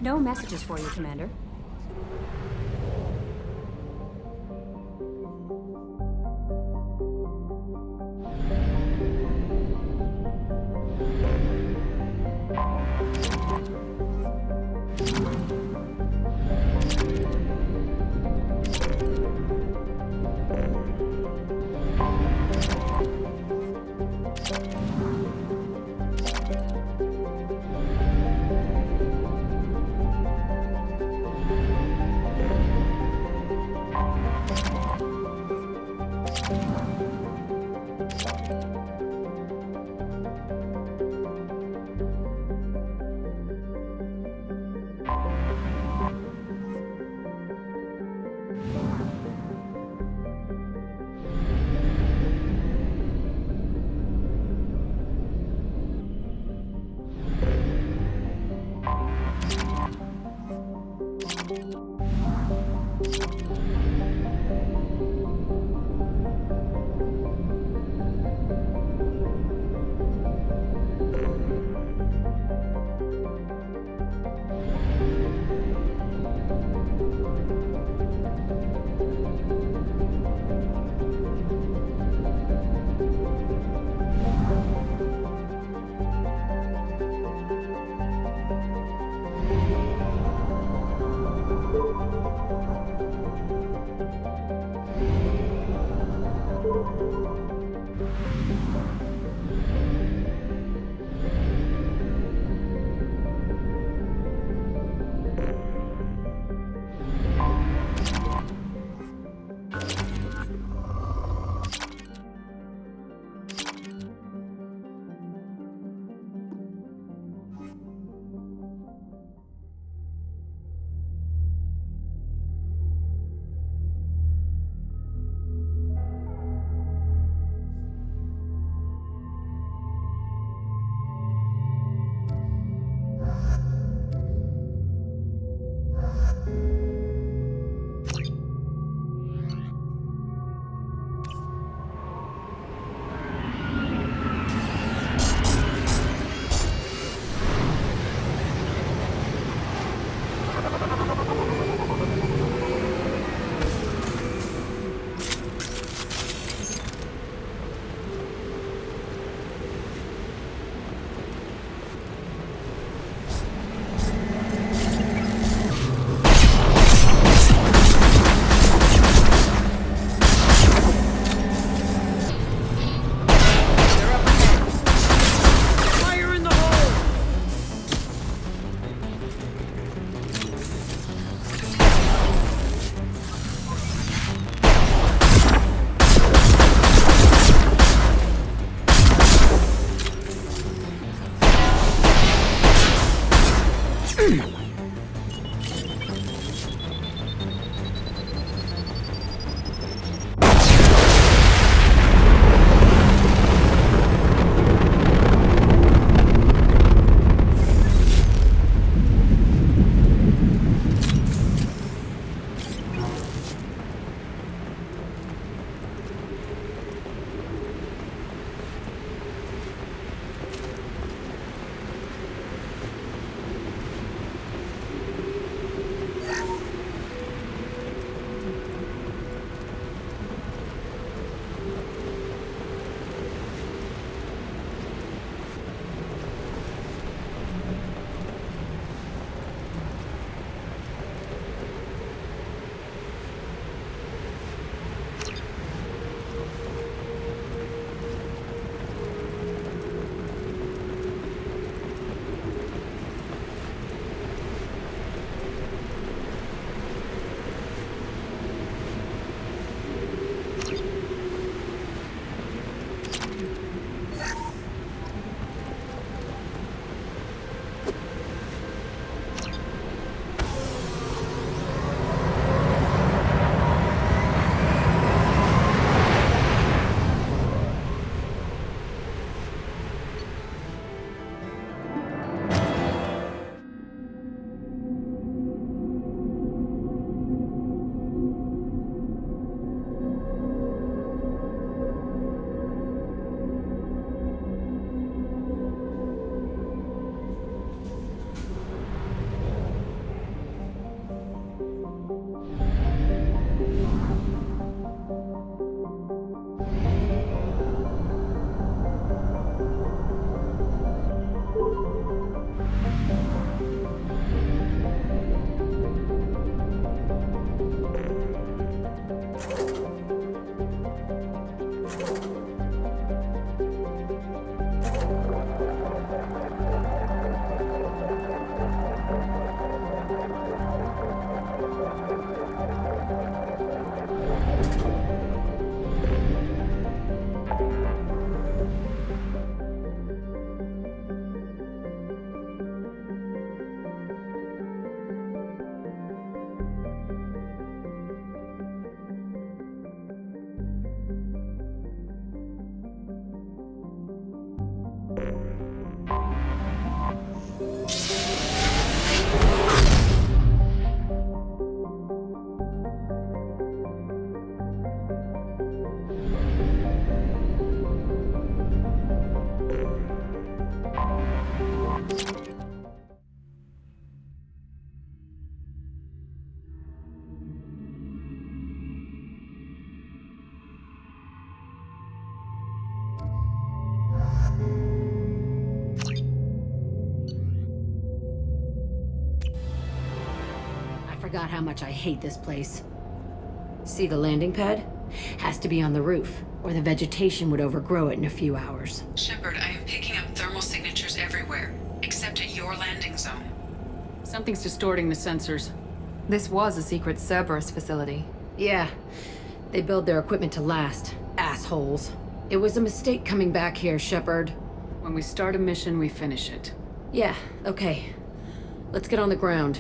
No messages for you, Commander. forgot how much I hate this place. See the landing pad? Has to be on the roof, or the vegetation would overgrow it in a few hours. Shepard, I am picking up thermal signatures everywhere, except at your landing zone. Something's distorting the sensors. This was a secret Cerberus facility. Yeah, they build their equipment to last. Assholes. It was a mistake coming back here, Shepard. When we start a mission, we finish it. Yeah, okay. Let's get on the ground.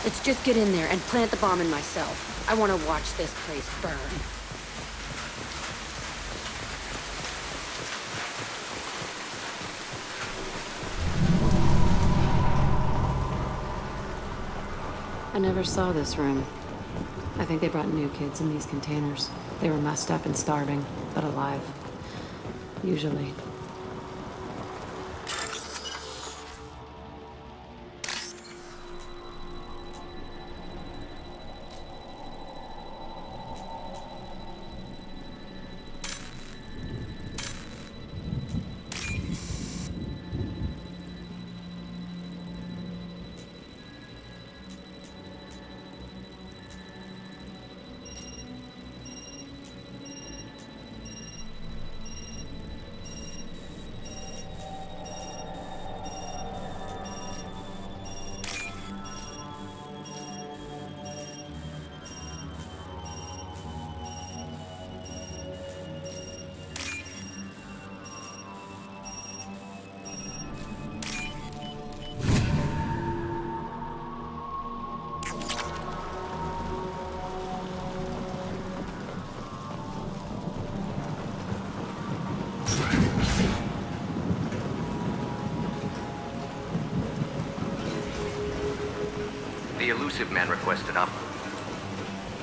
Let's just get in there and plant the bomb in myself. I want to watch this place burn. I never saw this room. I think they brought new kids in these containers. They were messed up and starving, but alive. Usually. The Illusive Man requested up.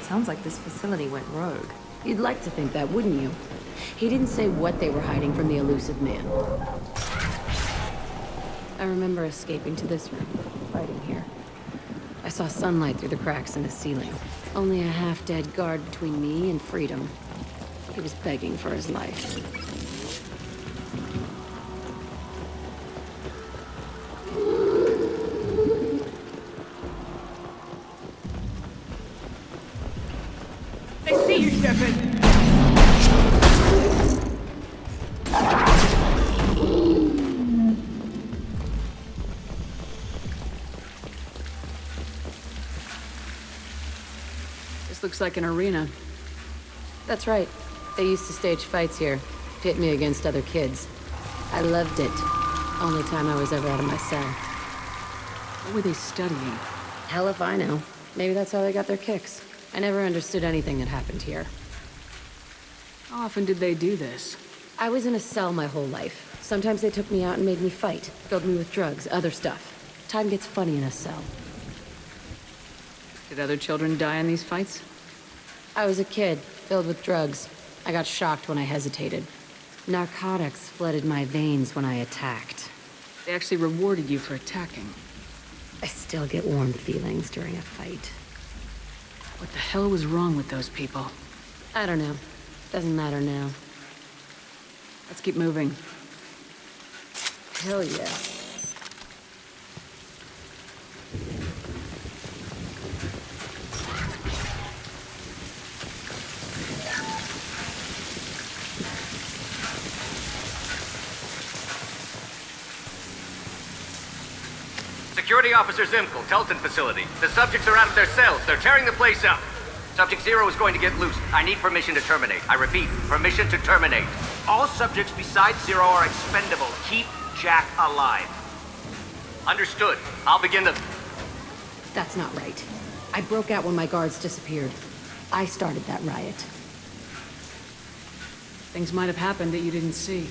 Sounds like this facility went rogue. You'd like to think that, wouldn't you? He didn't say what they were hiding from the Illusive Man. I remember escaping to this room, fighting here. I saw sunlight through the cracks in the ceiling. Only a half-dead guard between me and freedom. He was begging for his life. I see you, Shepard! This looks like an arena. That's right. They used to stage fights here, pit me against other kids. I loved it. Only time I was ever out of my cell. What were they studying? Hell if I know. Maybe that's how they got their kicks. I never understood anything that happened here. How often did they do this? I was in a cell my whole life. Sometimes they took me out and made me fight, filled me with drugs, other stuff. Time gets funny in a cell. Did other children die in these fights? I was a kid, filled with drugs. I got shocked when I hesitated. Narcotics flooded my veins when I attacked. They actually rewarded you for attacking. I still get warm feelings during a fight. What the hell was wrong with those people? I don't know. Doesn't matter now. Let's keep moving. Hell yeah. Security Officer Zimkel, Telton facility. The subjects are out of their cells. They're tearing the place up. Subject Zero is going to get loose. I need permission to terminate. I repeat, permission to terminate. All subjects besides Zero are expendable. Keep Jack alive. Understood. I'll begin the... That's not right. I broke out when my guards disappeared. I started that riot. Things might have happened that you didn't see.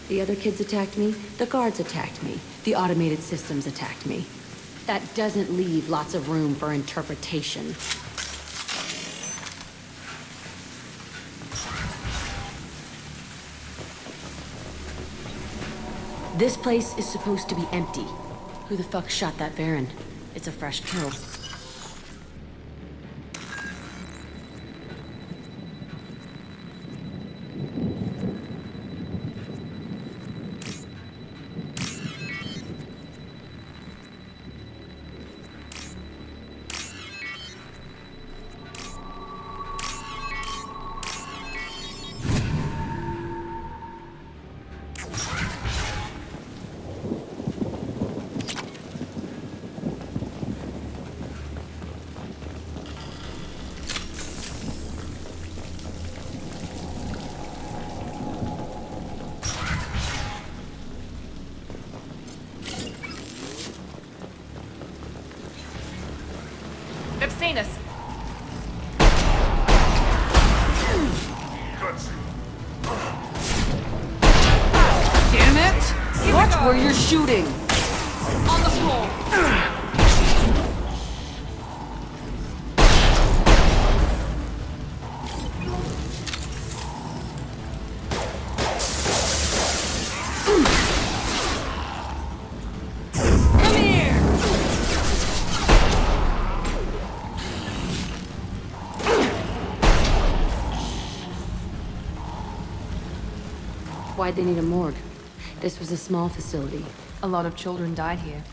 The other kids attacked me, the guards attacked me, the automated systems attacked me. That doesn't leave lots of room for interpretation. This place is supposed to be empty. Who the fuck shot that Baron? It's a fresh kill. They've seen us. Damn it! Watch where you're shooting! On the floor. Come here! Why'd they need a morgue? This was a small facility. A lot of children died here.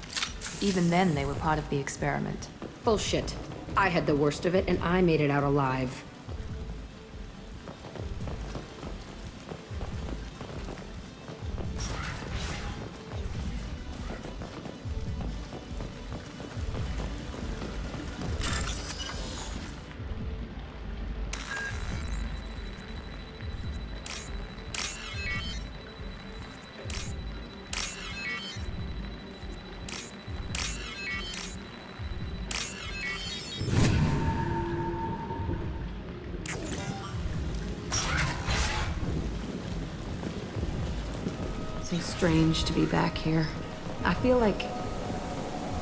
Even then, they were part of the experiment. Bullshit. I had the worst of it, and I made it out alive. So strange to be back here. I feel like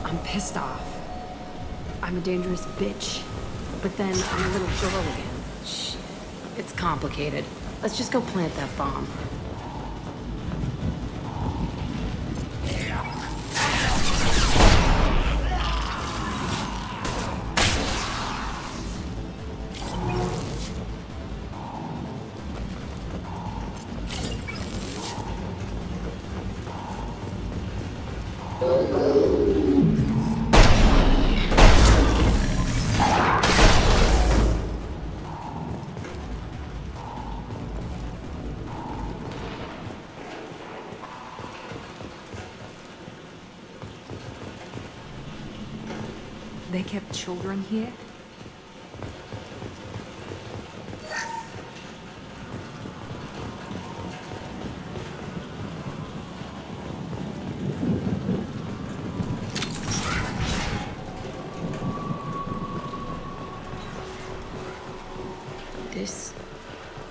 I'm pissed off. I'm a dangerous bitch. But then I'm a little girl again. Shit. It's complicated. Let's just go plant that bomb. They kept children here?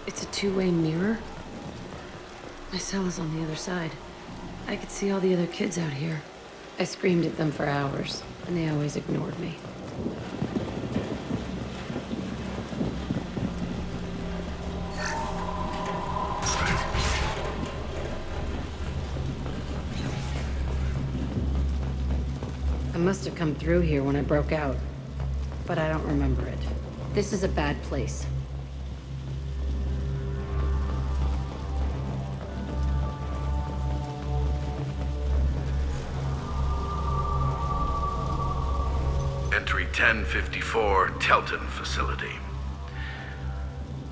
It's a two-way mirror? My cell is on the other side. I could see all the other kids out here. I screamed at them for hours, and they always ignored me. I must have come through here when I broke out, but I don't remember it. This is a bad place. Entry 1054, Telton facility.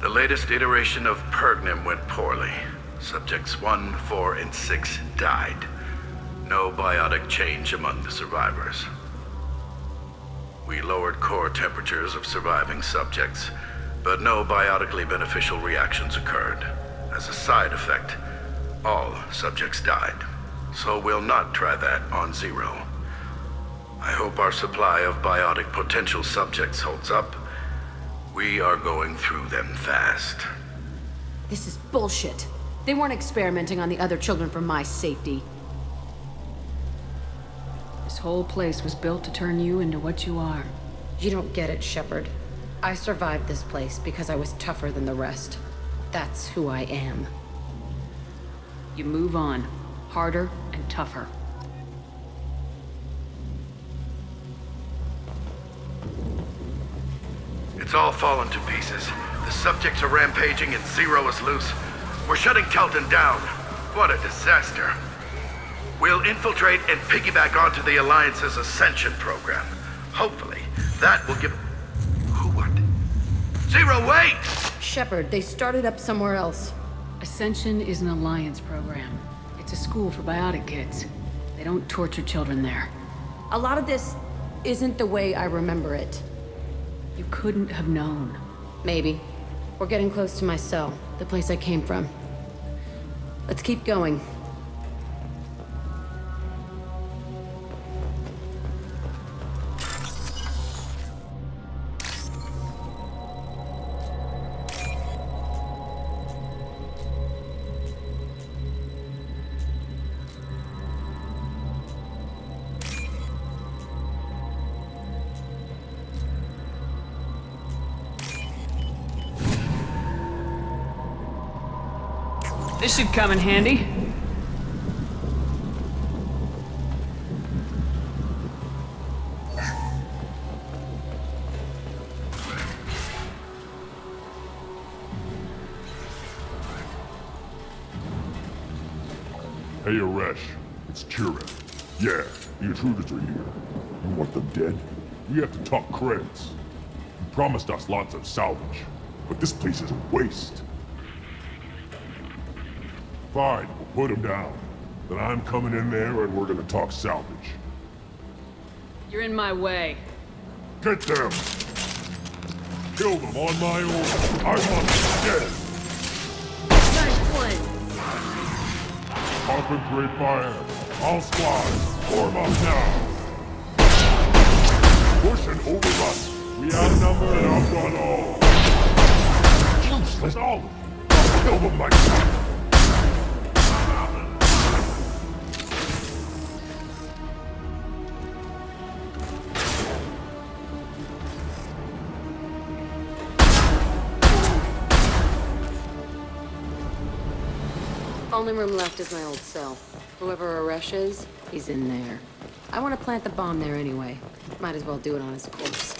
The latest iteration of Pergnim went poorly. Subjects 1, 4, and 6 died. No biotic change among the survivors. We lowered core temperatures of surviving subjects, but no biotically beneficial reactions occurred. As a side effect, all subjects died. So we'll not try that on Zero. I hope our supply of biotic potential subjects holds up. We are going through them fast. This is bullshit. They weren't experimenting on the other children for my safety. This whole place was built to turn you into what you are. You don't get it, Shepard. I survived this place because I was tougher than the rest. That's who I am. You move on. Harder and tougher. It's all fallen to pieces. The subjects are rampaging and Zero is loose. We're shutting Telton down. What a disaster. We'll infiltrate and piggyback onto the Alliance's Ascension program. Hopefully, that will give... Who what? Zero, wait! Shepard, they started up somewhere else. Ascension is an Alliance program. It's a school for biotic kids. They don't torture children there. A lot of this isn't the way I remember it. You couldn't have known. Maybe. We're getting close to my cell, the place I came from. Let's keep going. This should come in handy. Hey, Aresh. It's Kira. Yeah, the intruders are here. You want them dead? We have to talk credits. You promised us lots of salvage, but this place is a waste. Fine, we'll put them down. Then I'm coming in there and we're gonna talk salvage. You're in my way. Get them! Kill them on my order. I want them dead! Concentrate fire. All squads, form up now. Push and overrun. We outnumber and outgun all. Useless, all of them. I'll kill them myself. Only room left is my old cell. Whoever Aresh is, he's in there. I want to plant the bomb there anyway. Might as well do it on his corpse.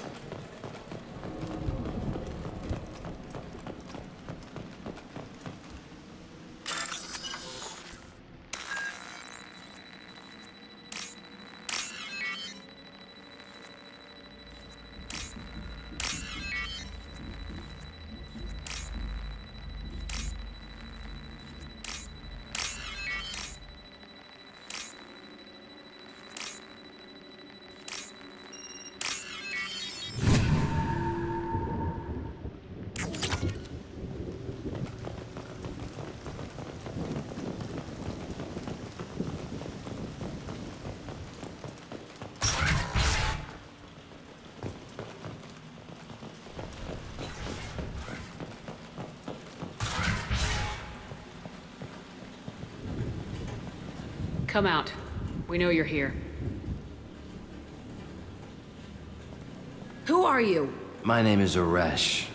Come out. We know you're here. Who are you? My name is Aresh,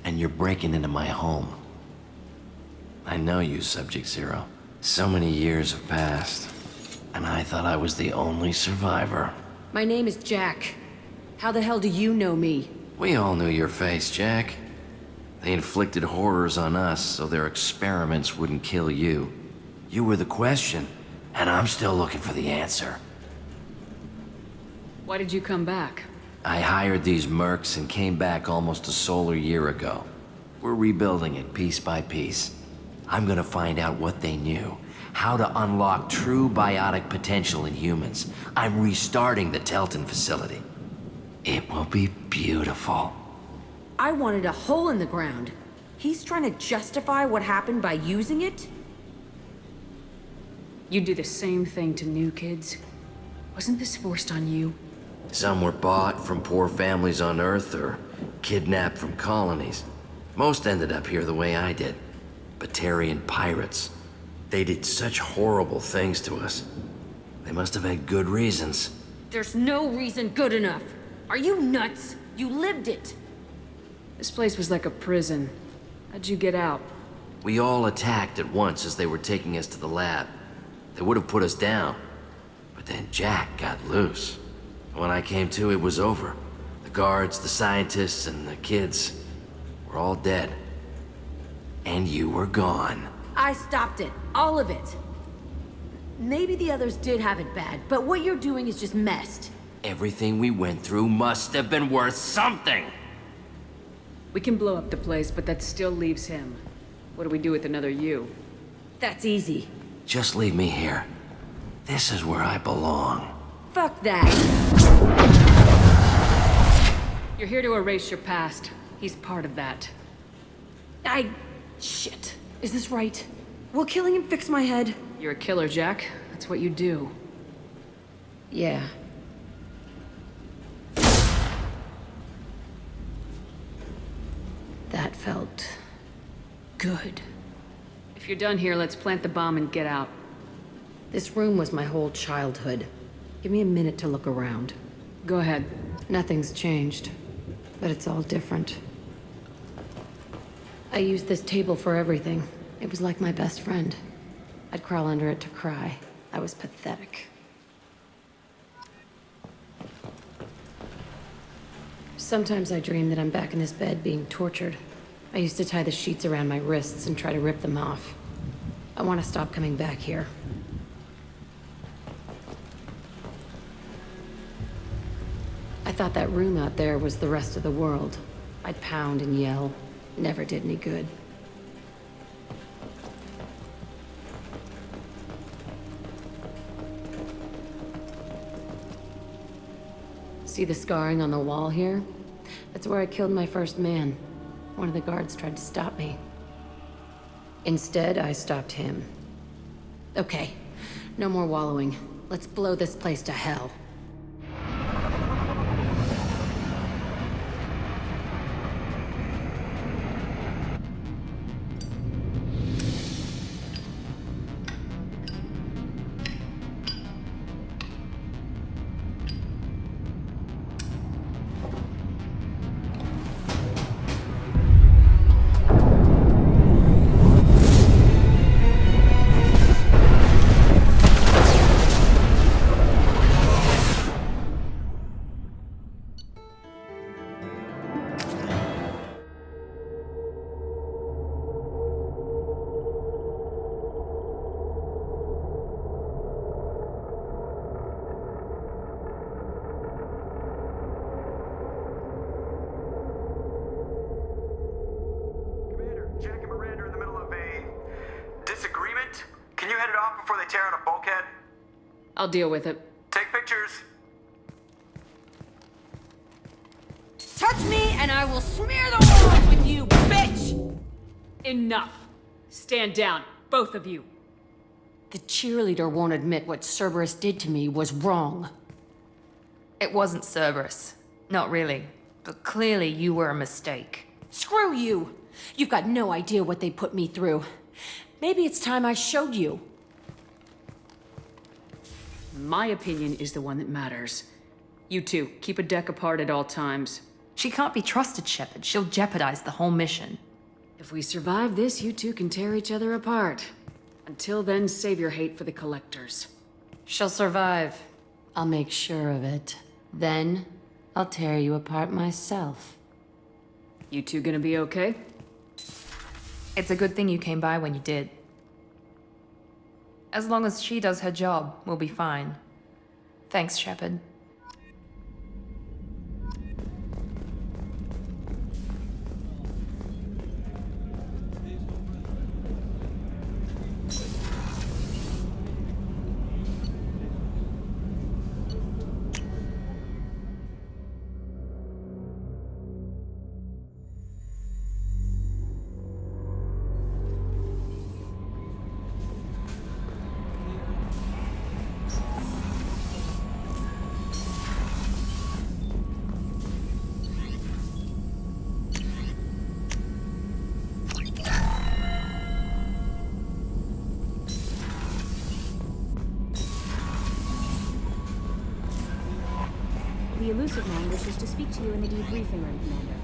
and you're breaking into my home. I know you, Subject Zero. So many years have passed, and I thought I was the only survivor. My name is Jack. How the hell do you know me? We all knew your face, Jack. They inflicted horrors on us so their experiments wouldn't kill you. You were the question, and I'm still looking for the answer. Why did you come back? I hired these mercs and came back almost a solar year ago. We're rebuilding it piece by piece. I'm gonna find out what they knew, how to unlock true biotic potential in humans. I'm restarting the Telton facility. It will be beautiful. I wanted a hole in the ground. He's trying to justify what happened by using it? You do the same thing to new kids. Wasn't this forced on you? Some were bought from poor families on Earth or kidnapped from colonies. Most ended up here the way I did. Batarian pirates. They did such horrible things to us. They must have had good reasons. There's no reason good enough. Are you nuts? You lived it. This place was like a prison. How'd you get out? We all attacked at once as they were taking us to the lab. They would have put us down. But then Jack got loose. When I came to, it was over. The guards, the scientists, and the kids were all dead. And you were gone. I stopped it. All of it. Maybe the others did have it bad, but what you're doing is just messed. Everything we went through must have been worth something! We can blow up the place, but that still leaves him. What do we do with another you? That's easy. Just leave me here. This is where I belong. Fuck that. You're here to erase your past. He's part of that. Shit. Is this right? Will killing him fix my head? You're a killer, Jack. That's what you do. Yeah. That felt good. If you're done here, let's plant the bomb and get out. This room was my whole childhood. Give me a minute to look around. Go ahead. Nothing's changed, but it's all different. I used this table for everything. It was like my best friend. I'd crawl under it to cry. I was pathetic. Sometimes I dream that I'm back in this bed being tortured. I used to tie the sheets around my wrists and try to rip them off. I want to stop coming back here. I thought that room out there was the rest of the world. I'd pound and yell. Never did any good. See the scarring on the wall here? That's where I killed my first man. One of the guards tried to stop me. Instead, I stopped him. Okay, no more wallowing. Let's blow this place to hell. Jack and Miranda are in the middle of a disagreement. Can you head it off before they tear out a bulkhead? I'll deal with it. Take pictures. Touch me and I will smear the walls with you, bitch! Enough. Stand down, both of you. The cheerleader won't admit what Cerberus did to me was wrong. It wasn't Cerberus. Not really. But clearly you were a mistake. Screw you! You've got no idea what they put me through. Maybe it's time I showed you. My opinion is the one that matters. You two, keep a deck apart at all times. She can't be trusted, Shepard. She'll jeopardize the whole mission. If we survive this, you two can tear each other apart. Until then, save your hate for the Collectors. She'll survive. I'll make sure of it. Then, I'll tear you apart myself. You two gonna be okay? It's a good thing you came by when you did. As long as she does her job, we'll be fine. Thanks, Shepard. The Illusive Man wishes to speak to you in the debriefing room, Commander.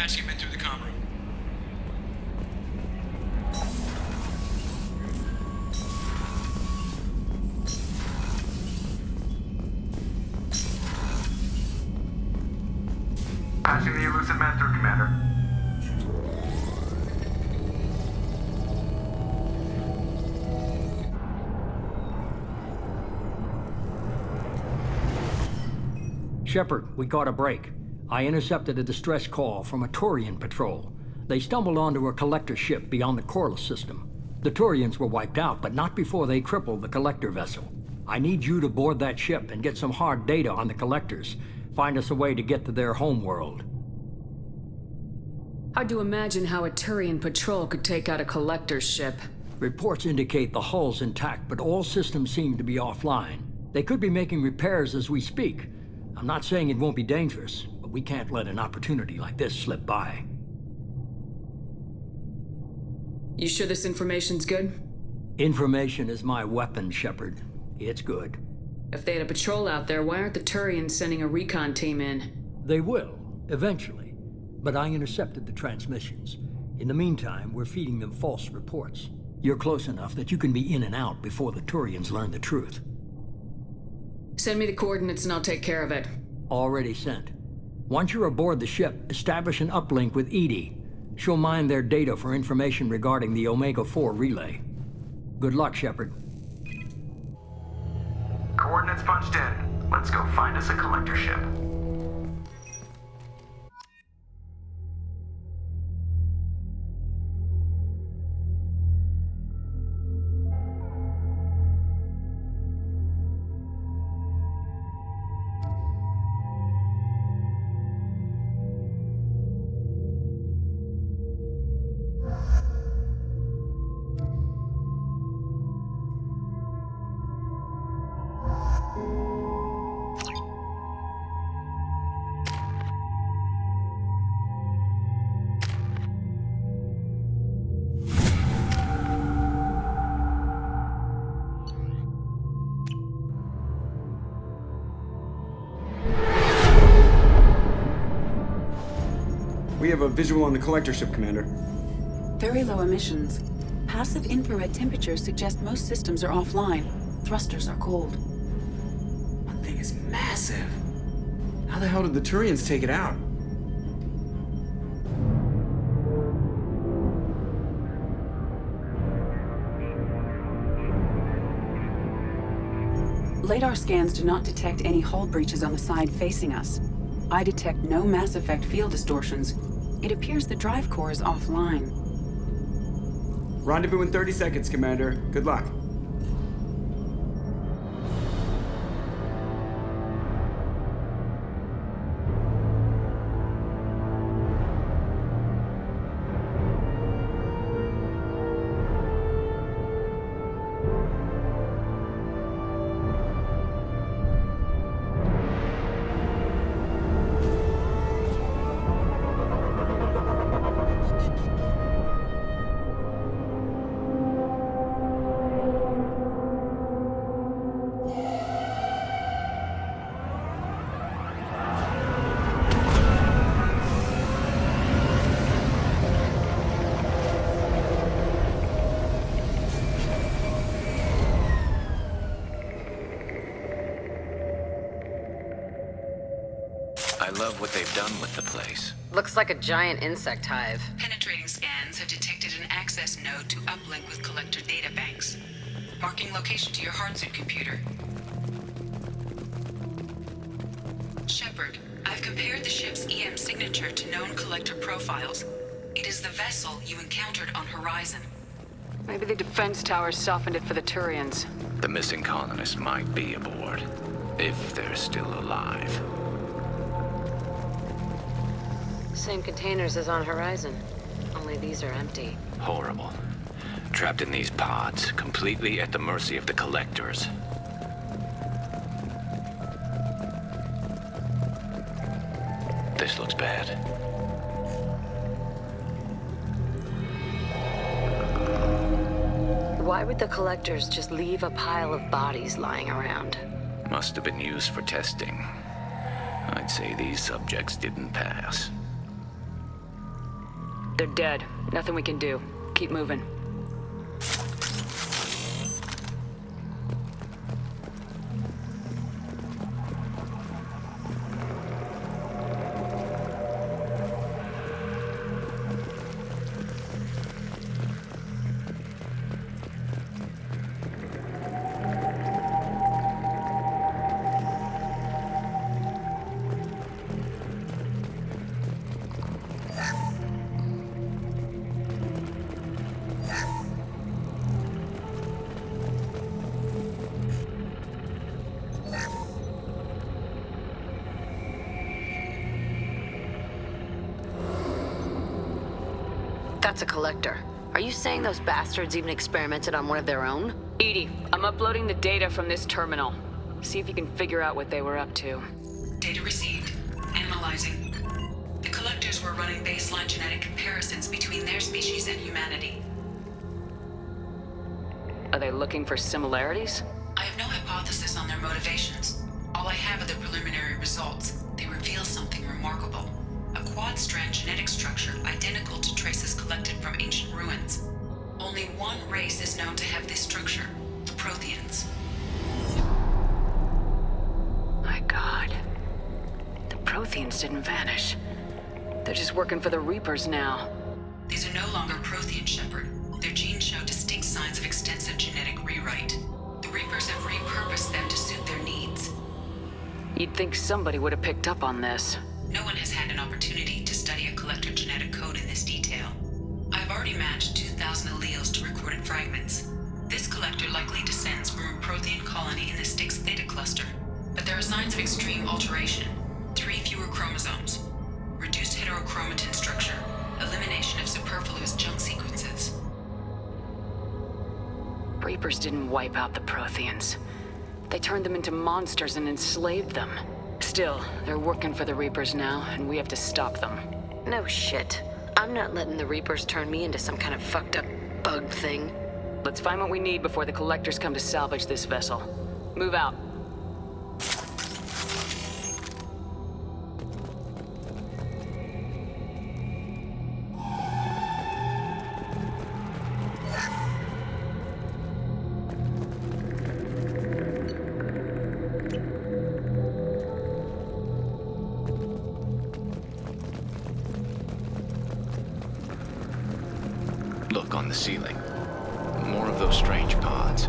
patching him in through the comm room. Patching the elusive man through, Commander. Shepard, we caught a break. I intercepted a distress call from a Turian patrol. They stumbled onto a collector ship beyond the Corliss system. The Turians were wiped out, but not before they crippled the collector vessel. I need you to board that ship and get some hard data on the collectors. Find us a way to get to their homeworld. Hard to imagine how a Turian patrol could take out a collector's ship. Reports indicate the hull's intact, but all systems seem to be offline. They could be making repairs as we speak. I'm not saying it won't be dangerous, but we can't let an opportunity like this slip by. You sure this information's good? Information is my weapon, Shepard. It's good. If they had a patrol out there, why aren't the Turians sending a recon team in? They will, eventually. But I intercepted the transmissions. In the meantime, we're feeding them false reports. You're close enough that you can be in and out before the Turians learn the truth. Send me the coordinates and I'll take care of it. Already sent. Once you're aboard the ship, establish an uplink with EDI. She'll mine their data for information regarding the Omega-4 relay. Good luck, Shepard. Coordinates punched in. Let's go find us a collector ship. We have a visual on the collector ship, Commander. Very low emissions. Passive infrared temperatures suggest most systems are offline. Thrusters are cold. That thing is massive. How the hell did the Turians take it out? LADAR scans do not detect any hull breaches on the side facing us. I detect no Mass Effect field distortions. It appears the drive core is offline. Rendezvous in 30 seconds, Commander. Good luck. I love what they've done with the place. Looks like a giant insect hive. Penetrating scans have detected an access node to uplink with collector databanks. Marking location to your hardsuit computer. Shepard, I've compared the ship's EM signature to known collector profiles. It is the vessel you encountered on Horizon. Maybe the defense towers softened it for the Turians. The missing colonists might be aboard, if they're still alive. Same containers as on Horizon, only these are empty. Horrible. Trapped in these pods, completely at the mercy of the collectors. This looks bad. Why would the collectors just leave a pile of bodies lying around? Must have been used for testing. I'd say these subjects didn't pass. They're dead. Nothing we can do. Keep moving. That's a collector. Are you saying those bastards even experimented on one of their own? EDI, I'm uploading the data from this terminal. See if you can figure out what they were up to. Data received. Analyzing. The collectors were running baseline genetic comparisons between their species and humanity. Are they looking for similarities? I have no hypothesis on their motivations. All I have are the preliminary results. They reveal something remarkable. A quad-strand genetic structure identical to traces collected from ancient ruins. Only one race is known to have this structure, the Protheans. My God. The Protheans didn't vanish. They're just working for the Reapers now. These are no longer Prothean, Shepard. Their genes show distinct signs of extensive genetic rewrite. The Reapers have repurposed them to suit their needs. You'd think somebody would have picked up on this. No one has had an opportunity to study a collector genetic code in this detail. I've already matched 2,000 alleles to recorded fragments. This collector likely descends from a Prothean colony in the Styx Theta cluster, but there are signs of extreme alteration. 3 fewer chromosomes, reduced heterochromatin structure, elimination of superfluous junk sequences. Reapers didn't wipe out the Protheans. They turned them into monsters and enslaved them. Still, they're working for the Reapers now, and we have to stop them. No shit. I'm not letting the Reapers turn me into some kind of fucked up bug thing. Let's find what we need before the collectors come to salvage this vessel. Move out. Look on the ceiling. More of those strange pods.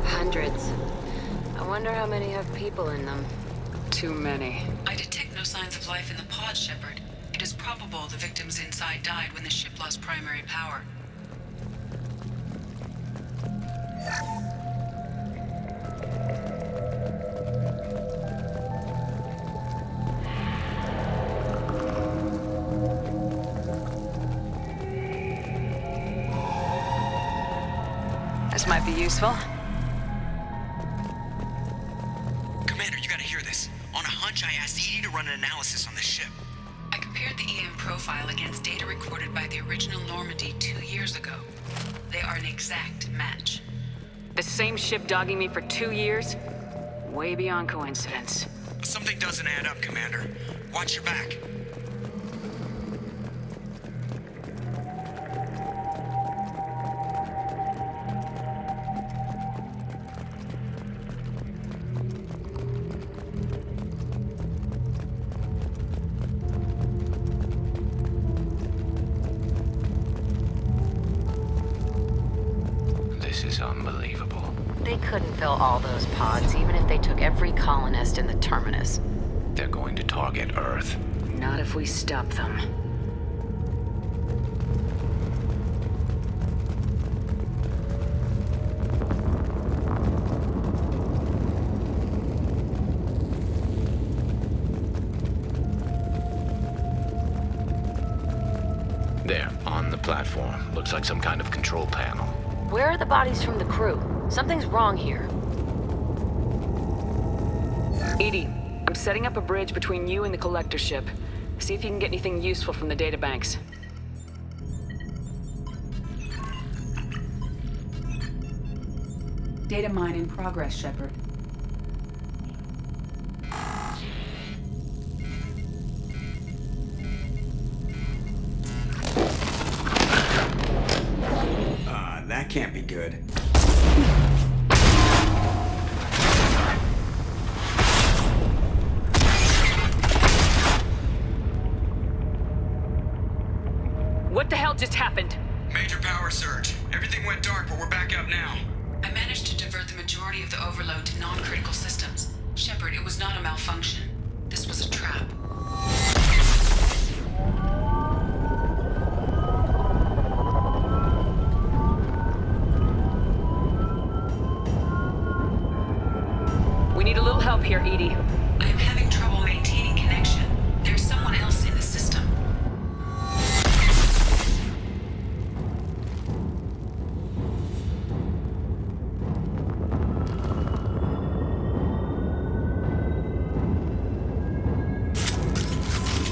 Hundreds. I wonder how many have people in them. Too many. I detect no signs of life in the pod, Shepard. It is probable the victims inside died when the ship lost primary power. This might be useful. Commander, you gotta hear this. On a hunch, I asked EDI to run an analysis on this ship. I compared the EM profile against data recorded by the original Normandy 2 years ago. They are an exact match. The same ship dogging me for 2 years? Way beyond coincidence. Something doesn't add up, Commander. Watch your back. This is unbelievable. They couldn't fill all those pods, even if they took every colonist in the terminus. They're going to target Earth. Not if we stop them. There, on the platform. Looks like some kind of control panel. Where are the bodies from the crew? Something's wrong here. EDI, I'm setting up a bridge between you and the collector ship. See if you can get anything useful from the databanks. Data mine in progress, Shepard. just happened? Major power surge. Everything went dark, but we're back up now. I managed to divert the majority of the overload to non-critical systems. Shepard, it was not a malfunction. This was a trap. We need a little help here, EDI. I am having trouble maintaining connection. There's someone else in the system.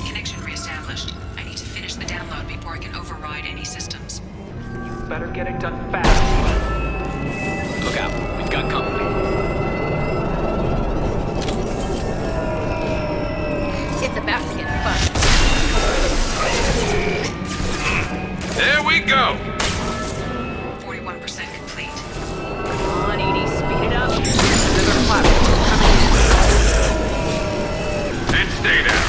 Connection reestablished. I need to finish the download before I can override any systems. Better get it done fast. Look out. We've got company. It's about to get fun. There we go! 41% complete. Come on, EDI, speed it up. Another platform coming in. And stay down.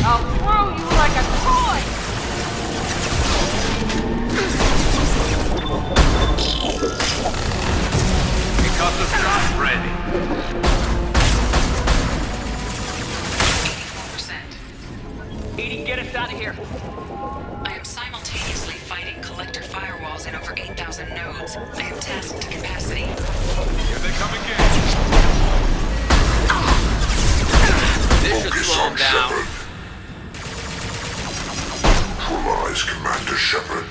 I'll throw you like a toy! Because the shot's ready. 84%. EDI, get us out of here. I am simultaneously fighting collector firewalls in over 8,000 nodes. I am tasked to capacity. Here they come again. This should slow him down. Neutralize Commander Shepard.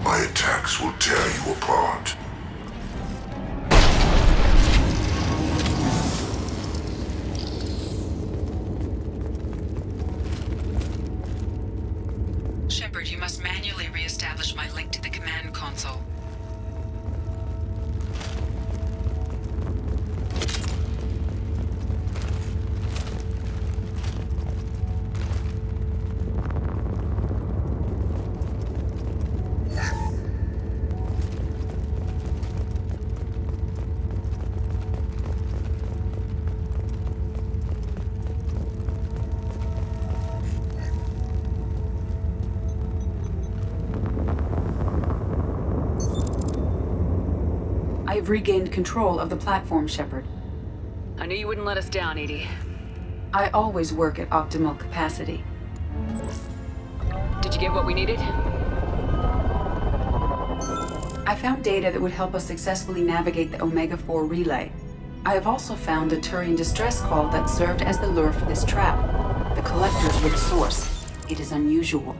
My attacks will tear you apart. Shepard, you must manually re-establish my link to the command console. I have regained control of the platform, Shepard. I knew you wouldn't let us down, EDI. I always work at optimal capacity. Did you get what we needed? I found data that would help us successfully navigate the Omega-4 relay. I have also found a Turian distress call that served as the lure for this trap. The collectors were the source. It is unusual.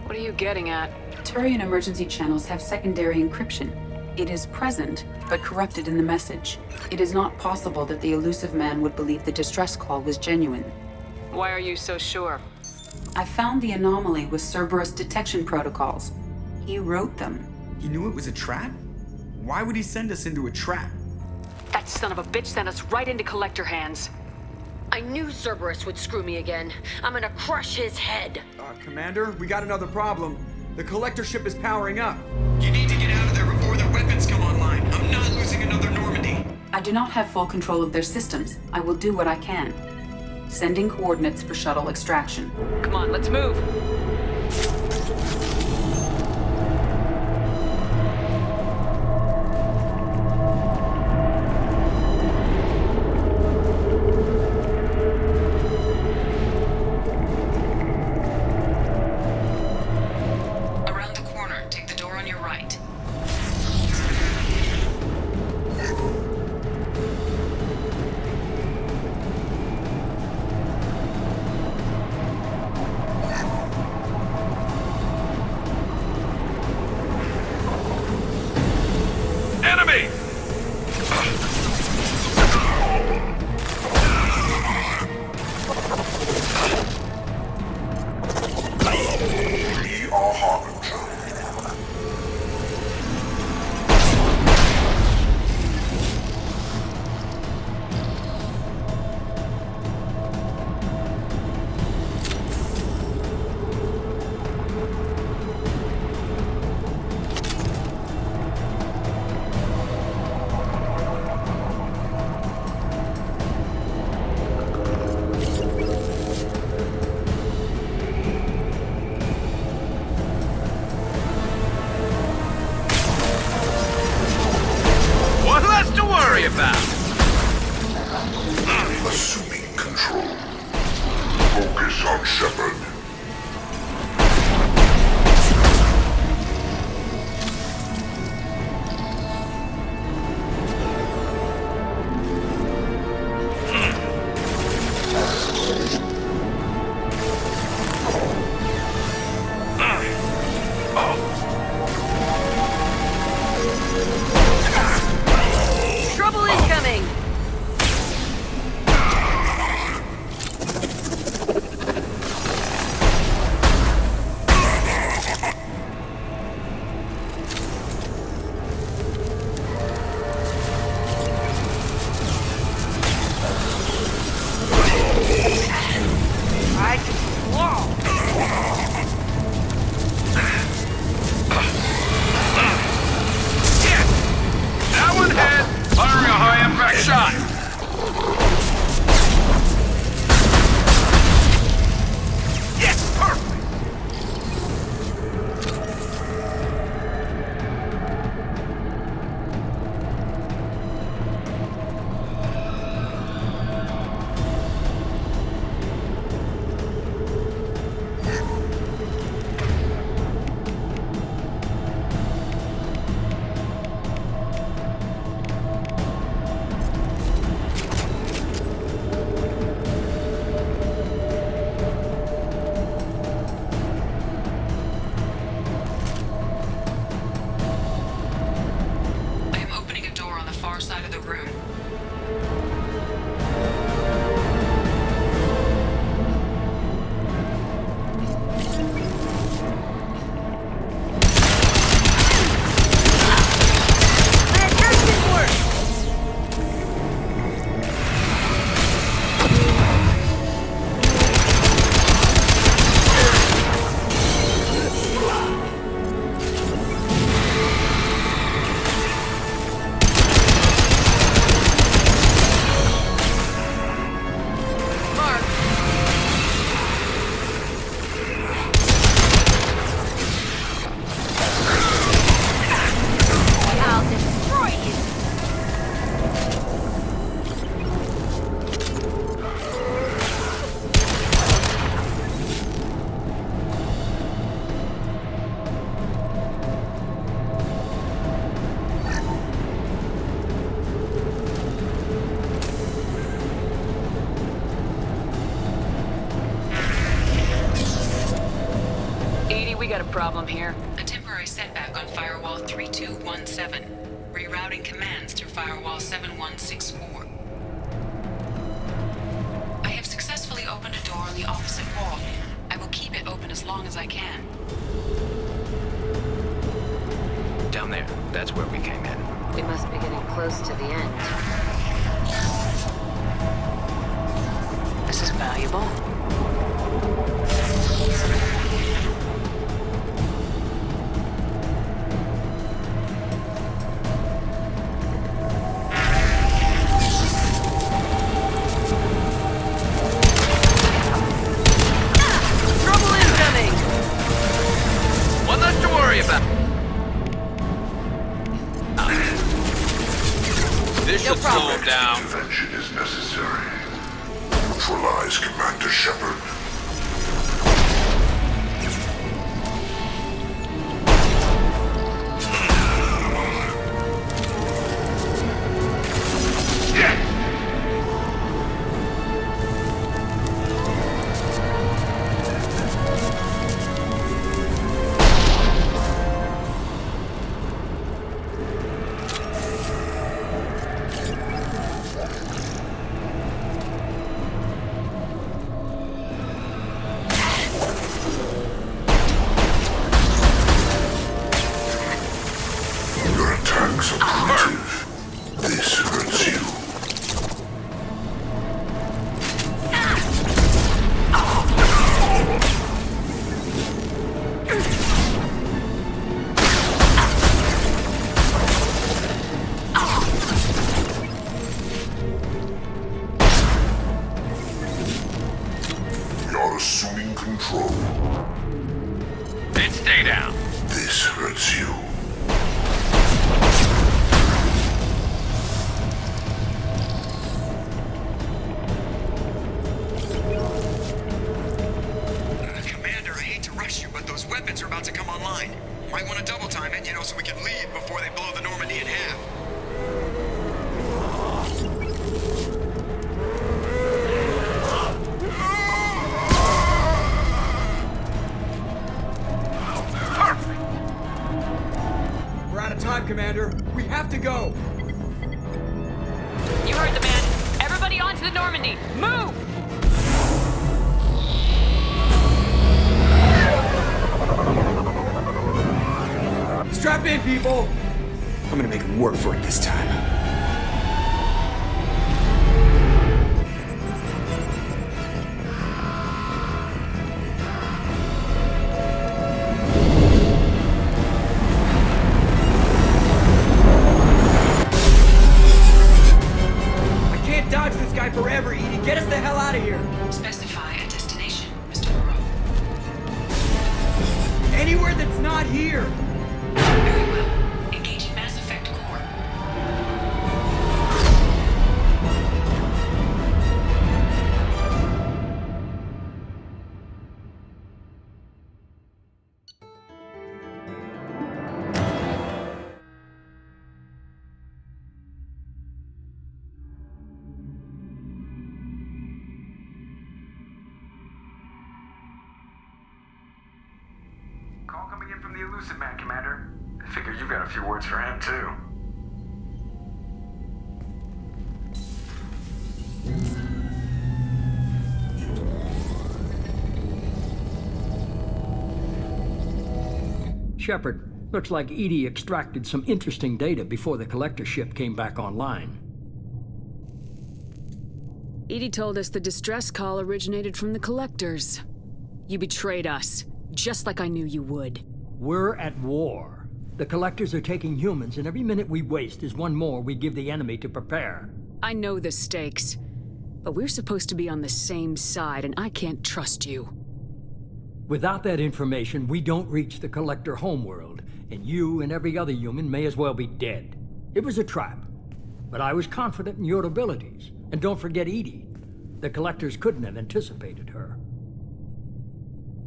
What are you getting at? Turian emergency channels have secondary encryption. It is present, but corrupted in the message. It is not possible that the elusive man would believe the distress call was genuine. Why are you so sure? I found the anomaly with Cerberus detection protocols. He wrote them. He knew it was a trap? Why would he send us into a trap? That son of a bitch sent us right into collector hands. I knew Cerberus would screw me again. I'm gonna crush his head. Commander, we got another problem. The collector ship is powering up. You need to get out of there before their weapons come online. I'm not losing another Normandy. I do not have full control of their systems. I will do what I can. Sending coordinates for shuttle extraction. Come on, let's move. Around the corner, take the door on your right. we got a problem here. A temporary setback on Firewall 3217. Rerouting commands through Firewall 7164. I have successfully opened a door on the opposite wall. I will keep it open as long as I can. Down there. That's where we came in. We must be getting close to the end. This is valuable. Trouble incoming! One less to worry about. This should slow him down. Intervention is necessary. Neutralize Commander Shepard. Your attacks are primitive. This hurts you. You're assuming control. Then stay down. This hurts you. Commander, I hate to rush you, but those weapons are about to come online. Might want to double time it, so we can leave before they blow the Normandy in half. We're out of time, Commander. We have to go. You heard the man. Everybody onto the Normandy. Move! Strap in, people. I'm gonna make them work for it this time. I can't dodge this guy forever, Edie. Get us the hell out of here. Specify a destination, Mr. Moreau. Anywhere that's not here. Very well. Engaging Mass Effect core. Call coming in from the Elusive Man, Commander. I figure you've got a few words for him, too. Shepard, looks like EDI extracted some interesting data before the collector ship came back online. EDI told us the distress call originated from the collectors. You betrayed us, just like I knew you would. We're at war. The collectors are taking humans, and every minute we waste is one more we give the enemy to prepare. I know the stakes, but we're supposed to be on the same side, and I can't trust you. Without that information, we don't reach the collector homeworld, and you and every other human may as well be dead. It was a trap, but I was confident in your abilities. And don't forget EDI. The collectors couldn't have anticipated her.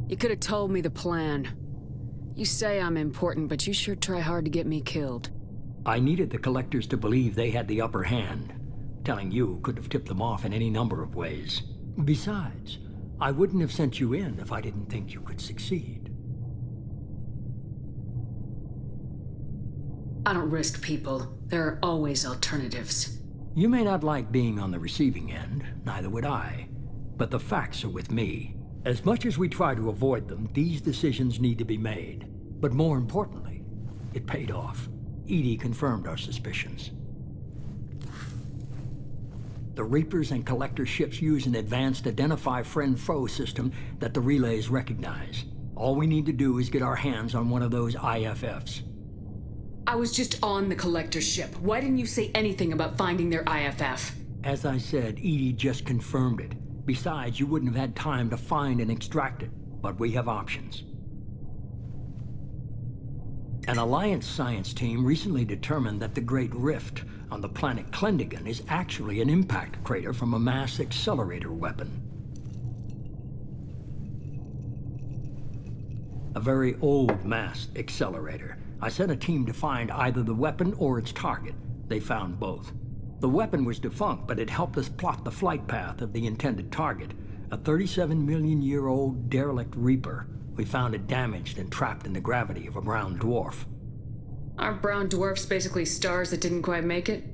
You could have told me the plan. You say I'm important, but you sure try hard to get me killed. I needed the collectors to believe they had the upper hand. Telling you could have tipped them off in any number of ways. Besides, I wouldn't have sent you in if I didn't think you could succeed. I don't risk people. There are always alternatives. You may not like being on the receiving end, neither would I. But the facts are with me. As much as we try to avoid them, these decisions need to be made. But more importantly, it paid off. EDI confirmed our suspicions. The Reapers and Collector ships use an advanced identify friend-foe system that the relays recognize. All we need to do is get our hands on one of those IFFs. I was just on the Collector ship. Why didn't you say anything about finding their IFF? As I said, EDI just confirmed it. Besides, you wouldn't have had time to find and extract it. But we have options. An Alliance science team recently determined that the Great Rift on the planet Klendagon is actually an impact crater from a mass accelerator weapon. A very old mass accelerator. I sent a team to find either the weapon or its target. They found both. The weapon was defunct, but it helped us plot the flight path of the intended target, a 37-million-year-old derelict Reaper. We found it damaged and trapped in the gravity of a brown dwarf. Aren't brown dwarfs basically stars that didn't quite make it?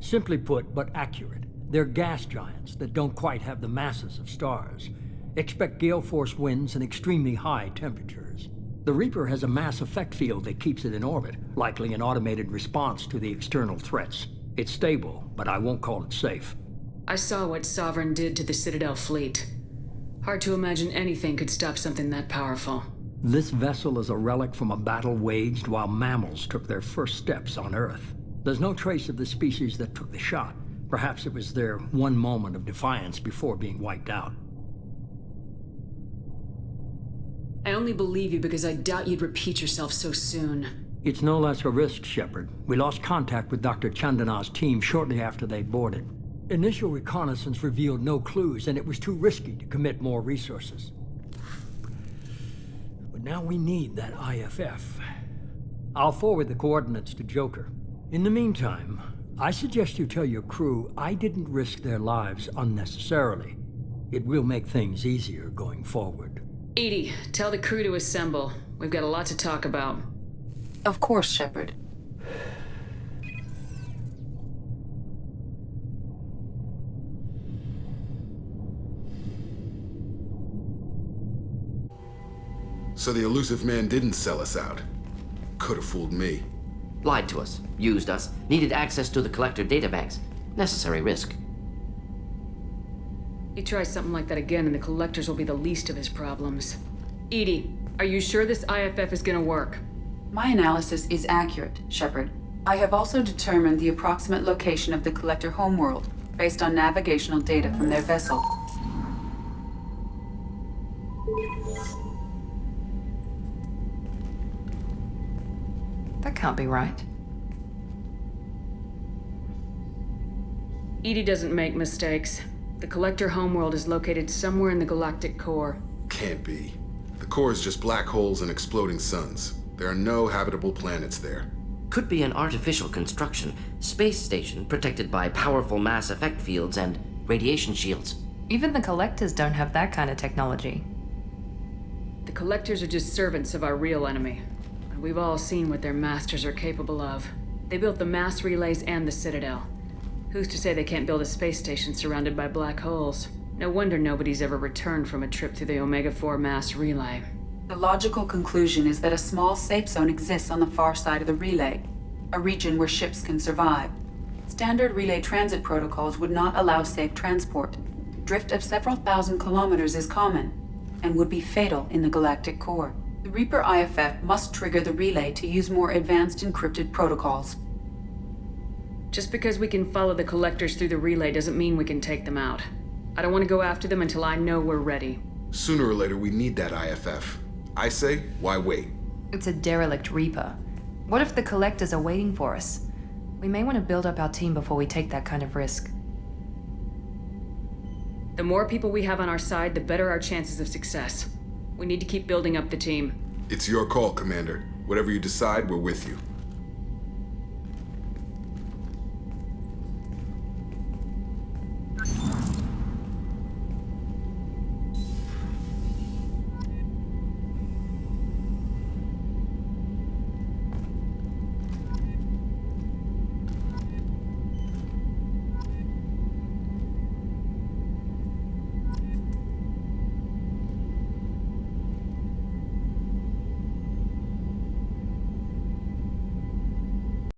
Simply put, but accurate. They're gas giants that don't quite have the masses of stars. Expect gale force winds and extremely high temperatures. The Reaper has a mass effect field that keeps it in orbit, likely an automated response to the external threats. It's stable, but I won't call it safe. I saw what Sovereign did to the Citadel fleet. Hard to imagine anything could stop something that powerful. This vessel is a relic from a battle waged while mammals took their first steps on Earth. There's no trace of the species that took the shot. Perhaps it was their one moment of defiance before being wiped out. I only believe you because I doubt you'd repeat yourself so soon. It's no less a risk, Shepard. We lost contact with Dr. Chandana's team shortly after they boarded. Initial reconnaissance revealed no clues, and it was too risky to commit more resources. But now we need that IFF. I'll forward the coordinates to Joker. In the meantime, I suggest you tell your crew I didn't risk their lives unnecessarily. It will make things easier going forward. EDI, tell the crew to assemble. We've got a lot to talk about. Of course, Shepard. So the elusive man didn't sell us out. Could have fooled me. Lied to us, used us, needed access to the Collector databanks. Necessary risk. He tries something like that again and the Collectors will be the least of his problems. EDI, are you sure this IFF is gonna work? My analysis is accurate, Shepard. I have also determined the approximate location of the Collector homeworld based on navigational data from their vessel. That can't be right. EDI doesn't make mistakes. The Collector homeworld is located somewhere in the galactic core. Can't be. The core is just black holes and exploding suns. There are no habitable planets there. Could be an artificial construction, space station protected by powerful mass effect fields and radiation shields. Even the Collectors don't have that kind of technology. The Collectors are just servants of our real enemy. And we've all seen what their masters are capable of. They built the mass relays and the Citadel. Who's to say they can't build a space station surrounded by black holes? No wonder nobody's ever returned from a trip through the Omega-4 mass relay. The logical conclusion is that a small safe zone exists on the far side of the relay, a region where ships can survive. Standard relay transit protocols would not allow safe transport. Drift of several thousand kilometers is common, and would be fatal in the galactic core. The Reaper IFF must trigger the relay to use more advanced encrypted protocols. Just because we can follow the Collectors through the relay doesn't mean we can take them out. I don't want to go after them until I know we're ready. Sooner or later, we need that IFF. I say, why wait? It's a derelict Reaper. What if the Collectors are waiting for us? We may want to build up our team before we take that kind of risk. The more people we have on our side, the better our chances of success. We need to keep building up the team. It's your call, Commander. Whatever you decide, we're with you.